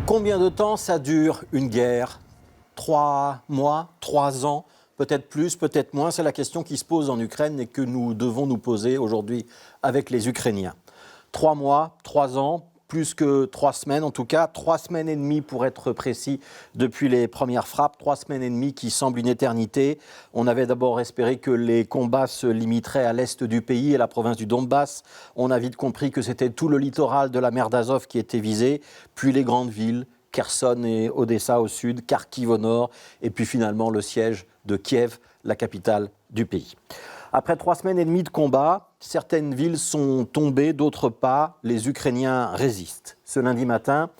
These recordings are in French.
Combien de temps ça dure une guerre? 3 mois, 3 ans, peut-être plus, peut-être moins. C'est la question qui se pose en Ukraine et que nous devons nous poser aujourd'hui avec les Ukrainiens. 3 mois, 3 ans, plus que 3 semaines, en tout cas 3 semaines et demie pour être précis depuis les premières frappes, 3 semaines et demie qui semblent une éternité. On avait d'abord espéré que les combats se limiteraient à l'est du pays et la province du Donbass. On a vite compris que c'était tout le littoral de la mer d'Azov qui était visé, puis les grandes villes, Kherson et Odessa au sud, Kharkiv au nord, et puis finalement le siège de Kiev, la capitale du pays. Après 3 semaines et demie de combat, certaines villes sont tombées, d'autres pas. Les Ukrainiens résistent. Ce lundi matin,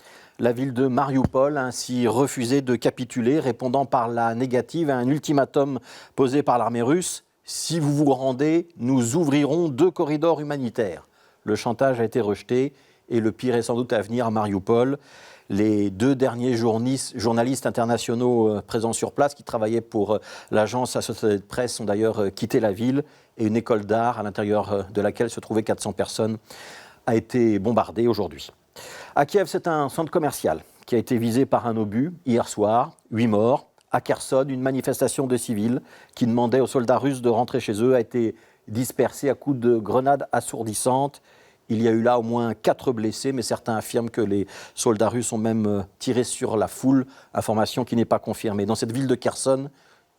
la ville de Mariupol a ainsi refusé de capituler, répondant par la négative à un ultimatum posé par l'armée russe. Si vous vous rendez, nous ouvrirons 2 corridors humanitaires. Le chantage a été rejeté et le pire est sans doute à venir à Mariupol. Les 2 derniers journalistes internationaux présents sur place, qui travaillaient pour l'agence Associated Press, ont d'ailleurs quitté la ville. Et une école d'art, à l'intérieur de laquelle se trouvaient 400 personnes, a été bombardée aujourd'hui. À Kiev, c'est un centre commercial qui a été visé par un obus hier soir, 8 morts. À Kherson, une manifestation de civils qui demandait aux soldats russes de rentrer chez eux a été dispersée à coups de grenades assourdissantes. Il y a eu là au moins 4 blessés, mais certains affirment que les soldats russes ont même tiré sur la foule, information qui n'est pas confirmée. Dans cette ville de Kherson,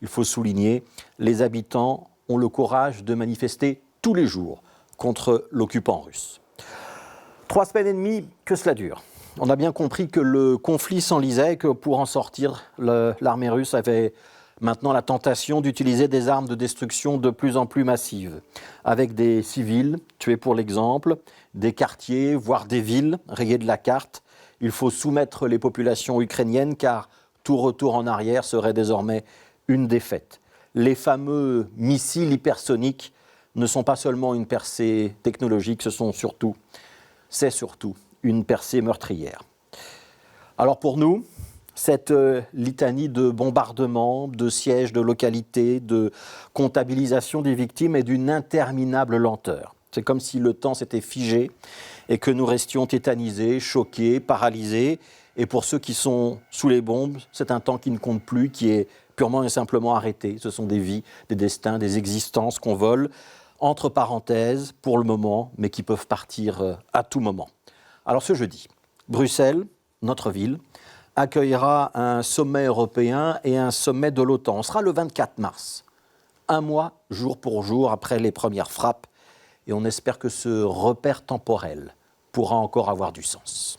il faut souligner, les habitants ont le courage de manifester tous les jours contre l'occupant russe. 3 semaines et demie, que cela dure. On a bien compris que le conflit s'enlisait, que pour en sortir, l'armée russe avait maintenant la tentation d'utiliser des armes de destruction de plus en plus massives, avec des civils tués pour l'exemple, des quartiers, voire des villes rayées de la carte. Il faut soumettre les populations ukrainiennes car tout retour en arrière serait désormais une défaite. Les fameux missiles hypersoniques ne sont pas seulement une percée technologique, c'est surtout une percée meurtrière. Alors pour nous, cette litanie de bombardements, de sièges de localités, de comptabilisation des victimes est d'une interminable lenteur. C'est comme si le temps s'était figé et que nous restions tétanisés, choqués, paralysés. Et pour ceux qui sont sous les bombes, c'est un temps qui ne compte plus, qui est purement et simplement arrêté. Ce sont des vies, des destins, des existences qu'on vole, entre parenthèses pour le moment, mais qui peuvent partir à tout moment. Alors ce jeudi, Bruxelles, notre ville, accueillera un sommet européen et un sommet de l'OTAN. On sera le 24 mars, un mois, jour pour jour, après les premières frappes. Et on espère que ce repère temporel pourra encore avoir du sens.